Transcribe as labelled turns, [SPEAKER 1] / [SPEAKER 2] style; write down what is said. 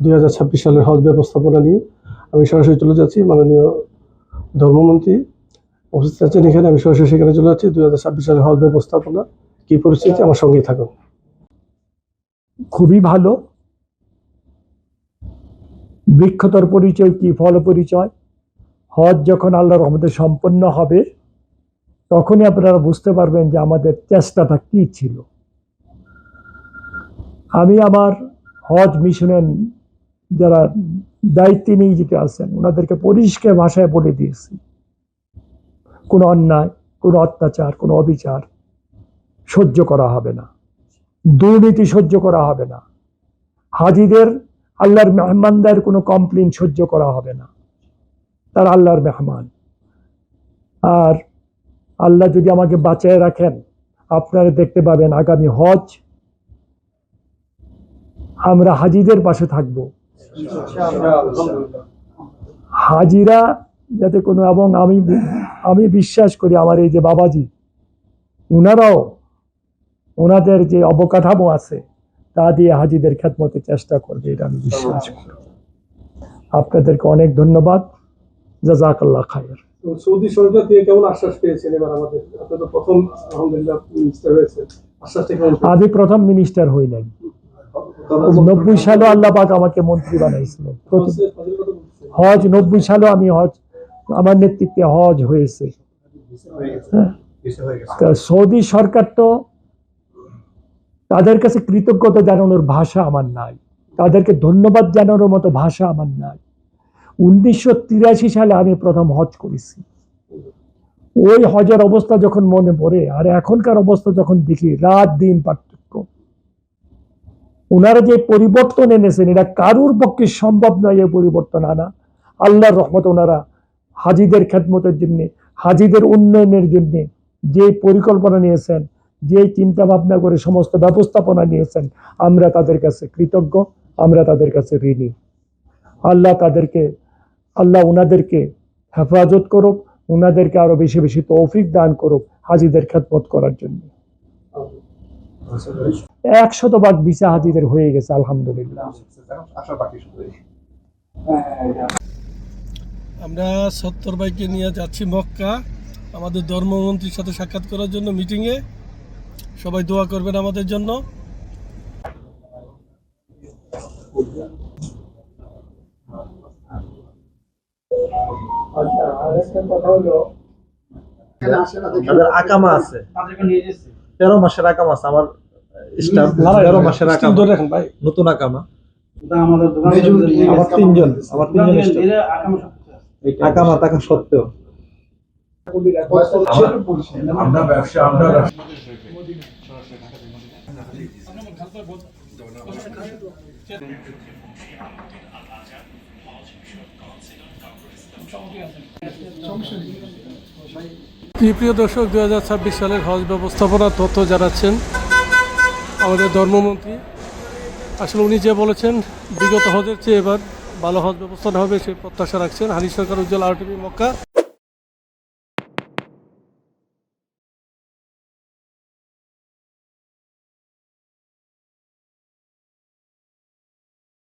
[SPEAKER 1] 2026 সালের হজ ব্যবস্থাপনা নিয়ে আমি সরাসরি চলে যাচ্ছি। মাননীয় ধর্মমন্ত্রী উপস্থিত আছেন এখানে, আমি সরাসরি সেখানে চলে যাচ্ছি। 2026 সালের হজ ব্যবস্থাপনা কি পরিস্থিতি, আমার সঙ্গেই থাকুন।
[SPEAKER 2] খুবই ভালো। বৃক্ষতর পরিচয় কি ফল পরিচয়। হজ যখন আল্লাহর রহমতে সম্পন্ন হবে তখনই আপনারা বুঝতে পারবেন যে আমাদের চেষ্টাটা কি ছিল। আমি আমার হজ মিশনের যারা দায়িত্বে নিয়োজিত আছেন ওনাদেরকে পরিষ্কার ভাষায় বলে দিয়েছি, কোনো অন্যায়, কোনো অত্যাচার, কোনো অবিচার সহ্য করা হবে না, দুর্নীতি সহ্য করা হবে না, হাজিদের আল্লাহর মেহমানদের কোনো কমপ্লেন সহ্য করা হবে না। তার আল্লাহর মেহমান। আর আল্লাহ যদি আমাকে বাঁচিয়ে রাখেন, আপনারা দেখতে পাবেন আগামী হজ আমরা হাজিদের পাশে থাকব। হাজিরা যাতে কোনো, এবং আমি বিশ্বাস করি আমার এই যে বাবাজি ওনারাও ওনাদের যে অবকাঠামো আছে তা দিয়ে হাজিদের খেদমতে চেষ্টা করবে, এটা আমি বিশ্বাস করি। আপনাদেরকে অনেক ধন্যবাদ। জাযাকাল্লাহ খায়র।
[SPEAKER 1] সৌদি সরকার থেকে কেমন আশ্বাস পেয়েছেন এবার? আমাদের আপনি তো প্রথম আলহামদুলিল্লাহ মিনিস্টার হয়েছে, আশ্বাসটা কেমন?
[SPEAKER 2] আমি প্রথম মিনিস্টার হই নাই। 90 সালে আল্লাহ পাক আমাকে মন্ত্রী বানাইছিল। হজ 90 সালে আমি হজ, আমার নেতৃত্বে হজ হয়েছে। সৌদি সরকার তো তাদের কাছে কৃতজ্ঞতা জানানোর ভাষা আমার নাই, তাদেরকে ধন্যবাদ জানানোর মতো ভাষা আমার নাই। 1983 সালে আমি প্রথম হজ করেছি। ওই হজের অবস্থা যখন মনে পড়ে আর এখনকার অবস্থা যখন দেখি, রাত দিন পার্থক্য। ওনারা যে পরিবর্তন এনেছেন এটা কারুর পক্ষে সম্ভব নয়। এই পরিবর্তন আনা আল্লাহর রহমত। ওনারা হাজিদের খেদমতের জন্য, হাজিদের উন্নয়নের জন্য যে পরিকল্পনা নিয়েছেন, যে চিন্তা ভাবনা করে সমস্ত ব্যবস্থাপনা নিয়েছেন, আমরা তাদের কাছে কৃতজ্ঞ, আমরা তাদের কাছে ঋণী। আল্লাহ ওনাদেরকে হেফাজত করুক, ওনাদেরকে আরো বেশি বেশি তৌফিক দান করুক হাজিদের খেদমত করার জন্য। 100% ভিসা হাজিদের হয়ে গেছে আলহামদুলিল্লাহ।
[SPEAKER 3] আমরা 70 ভাইকে নিয়ে যাচ্ছি মক্কা আমাদের ধর্মমন্ত্রীর সাথে সাক্ষাৎ করার জন্য মিটিংয়ে। সবাই দোয়া করবেন আমাদের জন্য।
[SPEAKER 4] আকামা আছে 13 মাসের আকামা আছে আমার স্টাফ। 13 মাসের আকামা নতুন আকামা। আমার তিনজন আকামা থাকা সত্ত্বেও
[SPEAKER 5] আমরা ব্যবসা
[SPEAKER 3] প্রিয় দর্শক, 2026 সালের হজ ব্যবস্থাপনার তথ্য জানাচ্ছেন আমাদের ধর্মমন্ত্রী। আসলে উনি যে বলেছেন বিগত হজের চেয়ে এবার ভালো হজ ব্যবস্থা হবে সে প্রত্যাশা রাখছেন। হানিফ সরকার, উজ্জ্বল, RTV, মক্কা।